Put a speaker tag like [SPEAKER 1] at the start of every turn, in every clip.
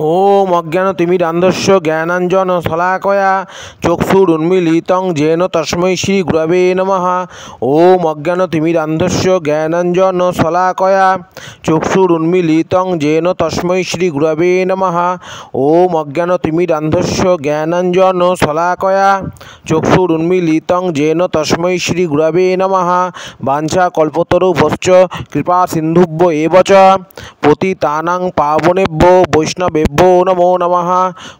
[SPEAKER 1] ओम अज्ञानतिमिरान्धस्य ज्ञानाञ्जनशलाकया चक्षुरुन्मीलितं येन तस्मै श्रीगुरवे नमः। ओम अज्ञानतिमिरान्धस्य ज्ञानाञ्जनशलाकया चक्षुरुन्मीलितं येन तस्मै श्रीगुरवे नमः। ओम अज्ञानतिमिरान्धस्य ज्ञानाञ्जनशलाकया चक्षुरुन्मीलितं येन तस्मै श्रीगुरवे नमः। वाञ्छाकल्पतरुभ्यश्च कृपासिन्धुभ्यो एव च पतितानां पावनेभ्यो वैष्णवेभ्यो नमो नमः।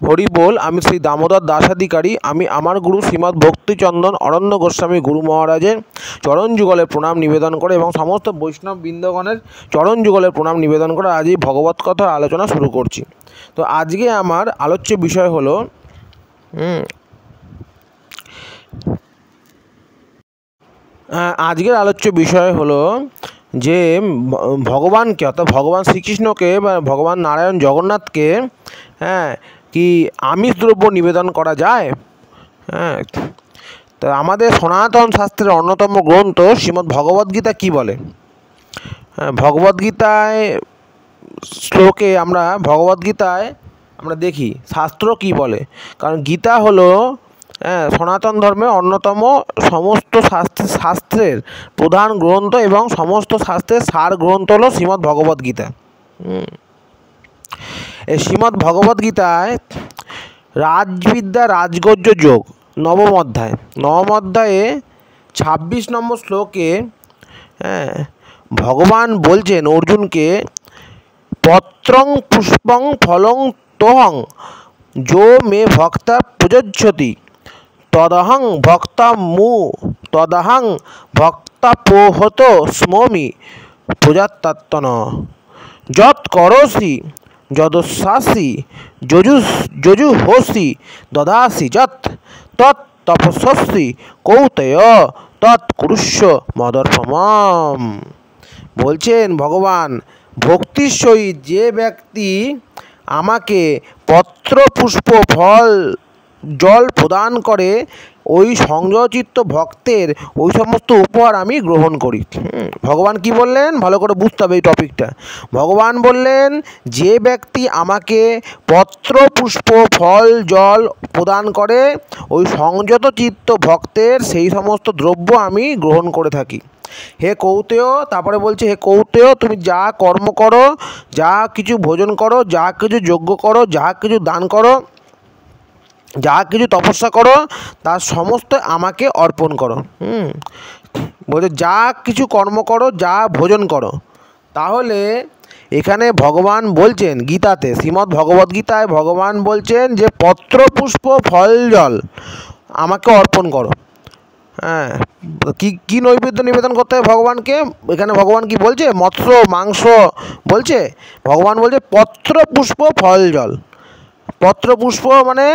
[SPEAKER 1] हरि बोल। आमी श्री दामोदर दासाधिकारी आमी आमार गुरु श्रीमद भक्तिचंदन अरण्य गोस्वामी गुरु महाराजेर चरण जुगले प्रणाम निवेदन करे एवं समस्त वैष्णव बृंदगणेर चरण जुगले प्रणाम निवेदन करे आज भगवत कथार आलोचना शुरू करছি। तो आज के आमार आलोच्य विषय हलो आजकेर आलोच्य विषय हलो जे भगवान के अर्थात भगवान श्रीकृष्ण के भगवान नारायण जगन्नाथ के कि आमिष द्रव्य निवेदन करा जाए। तो आमादेर सनातन शास्त्रेर अन्यतम ग्रंथ श्रीमद् भगवद्गीता की बोले। भगवद्गीताय श्लोके आमरा भगवद्गीताय आमरा देखी शास्त्र की बोले, कारण गीता हलो सनातन धर्मे अन्यतम समस्त शास्त्रेर प्रधान ग्रंथ एवं समस्त शास्त्रेर सार ग्रंथ हलो श्रीमद् भगवद्गीता। श्रीमद् भगवद्गीताय राजविद्या राजगज्य योग नवम अध्याये 26 नम्बर श्लोके भगवान बोलছেন अर्जुन के पत्रं पुष्पं फलं तोहं जो मे भक्ता प्रयच्छति तदहं भक्तापोहतो स्मोमि प्रजात्तन यत् करोसि यदस्यासि यजुहोसि ददासि यत् तत् तपस्यसि कौतेय तत् कुरुष्व मदर्पणम्। बोलছেন भगवान भक्तिर सहित जे व्यक्ति आमाके पत्र पुष्प फल जल प्रदान करे ओई संयमचित्त भक्तेर ओई समस्त उपहार आमी ग्रहण करी। भगवान की बोलें भालो करे बुझते हबे टपिकटा। भगवान बोलें जे व्यक्ति आमाके पत्र पुष्प फल जल प्रदान करे ओई संयत चित्त भक्तेर सेई समस्त द्रव्य आमी ग्रहण करे थाकी। हे कौतेय तारपरे बोलছে हे कौतेय तुम जा कर्म करो जा किछु भोजन करो जा किछु यज्ञ करो जा किछु दान करो जा किछु तपस्या करो तार समस्त आमाके अर्पण करो। बोले जा किछु कर्म करो जा भोजन करो। ताहले एखाने भगवान बोलছেন गीताते श्रीमद् भगवद्गीताय भगवान बोलছেন जे पत्र पुष्प फल जल आमाके अर्पण करो। की नैवेद्य निवेदन करते हैं भगवान के। एखाने भगवान की बोलছে मत्स्य मांस बोलছে भगवान बोलছে पत्र पुष्प फल जल। पत्र पुष्प माने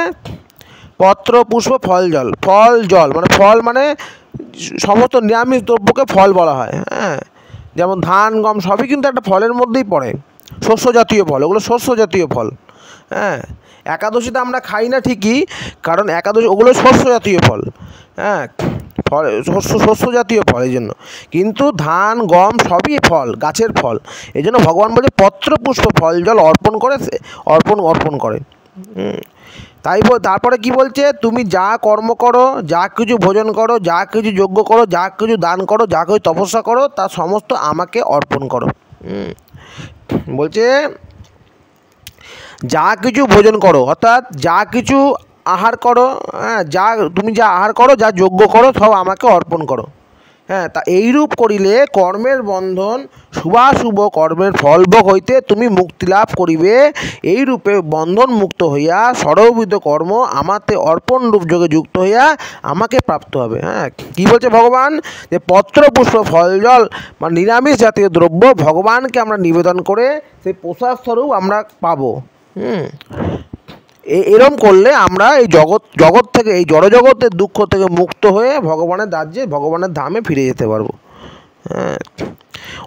[SPEAKER 1] पत्र पुष्प फल जल माने फल माने समस्त निरामिष द्रव्य के फल बला है। जेमन धान गम सबई किन्तु एक फलेर मध्येई पड़े। शस्य जातीय फल ओगुलो शस्य जातीय फल। एकादशीते आमरा खाई ना ठीकई कारण एकादशी ओगुलो शस्य जातीय फल। फल शस्य जातीय फल एइजন্য किन्तु धान गम सबई फल गाछेर फल। एइजন্য भगवान बोले पत्र पुष्प फल जल अर्पण करे अर्पण करे। ताई तारपरे कि बोलছে तुम जा कर्म करो जा किछु भोजन करो जा किछु यज्ञ करो जा किछु दान करो जा किछु तपस्या करो ता समस्त आमाके अर्पण करो। बोलছে जा किछु भोजन करो अर्थात जा किछु आहार करो जा तुम जा आहार करो जा यज्ञ करो सब आमाके अर्पण करो। ता एइरूप करिले कर्मेर बंधन शुभाशुभ कर्मेर फलभोग हईते तुमी मुक्ति लाभ करिबे। एई रूपे बंधन मुक्त हइया सर्वविध कर्म आमाते अर्पण रूप जोगे युक्त हइया आमाके प्राप्त हबे। कि बोलছে भगवान जे पत्र पुष्प फल जल मान निरामिष जातीय द्रव्य भगवान के आमरा निवेदन करे सेई प्रसाद स्वरूप आमरा पाबो। एरम करले आमरा এই জগৎ থেকে এই জড় জগতের দুঃখ থেকে মুক্ত হয়ে ভগবানের রাজ্যে ভগবানের ধামে ফিরে যেতে পারবো।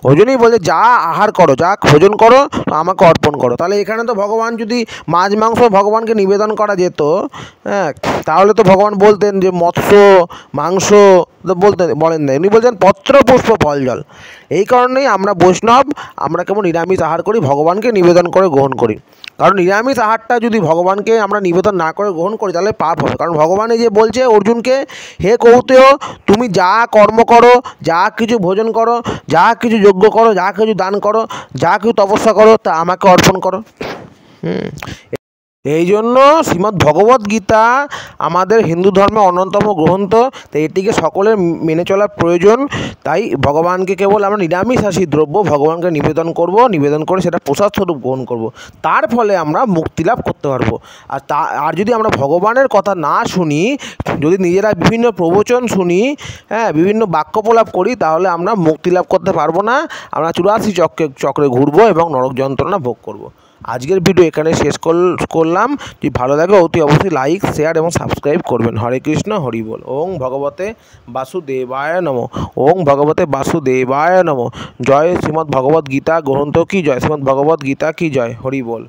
[SPEAKER 1] ওই জন্যই বলে যা আহার করো যা ভোজন করো আমাকে অর্পণ করো। তাহলে এখানে তো ভগবান যদি মাছ মাংস ভগবানকে নিবেদন করা যেত তাহলে তো ভগবান বলতেন যে মৎস্য মাংস বলেন না, উনি বলছেন পত্র পুষ্প ফল জল। এই কারণেই আমরা বৈষ্ণব আমরা কেমন নিরামিষ আহার করি ভগবানকে নিবেদন করে গ্রহণ করি। কারণ নিরামিষ আহারটা যদি ভগবানকে আমরা নিবেদন না করে গ্রহণ করি তাহলে পাপ হবে। কারণ ভগবান এই যে বলছে অর্জুনকে, হে কৌতেয়, তুমি যা কর্ম করো, যা কিছু ভোজন করো, যা কিছু যজ্ঞ করো, যা কিছু দান করো, যা কিছু তপস্যা করো, তা আমাকে অর্পণ করো। এই জন্য শ্রীমদ্ ভগবদ্ গীতা আমাদের হিন্দু ধর্মের অন্যতম গ্রন্থ, তাই এটিকে সকলের মেনে চলার প্রয়োজন। তাই ভগবানকে কেবল আমরা নিরামিষাশী দ্রব্য ভগবানকে নিবেদন করে সেটা প্রসাদ স্বরূপ গ্রহণ করব। তার ফলে আমরা মুক্তি লাভ করতে পারবো। আর যদি আমরা ভগবানের কথা না শুনি, যদি নিজেরা বিভিন্ন প্রবচন শুনি, বিভিন্ন বাক্য প্রলাপ করি, তাহলে আমরা মুক্তি লাভ করতে পারবো না। আমরা 84 চক্রে ঘুরবো এবং নরক যন্ত্রণা ভোগ করব। আজকের ভিডিও এখানে শেষ করলাম। যদি ভালো লাগে অতি অবশ্যই লাইক, শেয়ার এবং সাবস্ক্রাইব করবেন। হরে কৃষ্ণ, হরি বল। ওং ভগবতে বাসুদেবায় নমঃ। ওং ভগবতে বাসুদেবায় নমঃ। জয় শ্রীমদ্ ভগবদ্ গীতা গ্রন্থ কি জয়, শ্রীমদ্ ভগবদ্ গীতা কি জয়, হরি বল।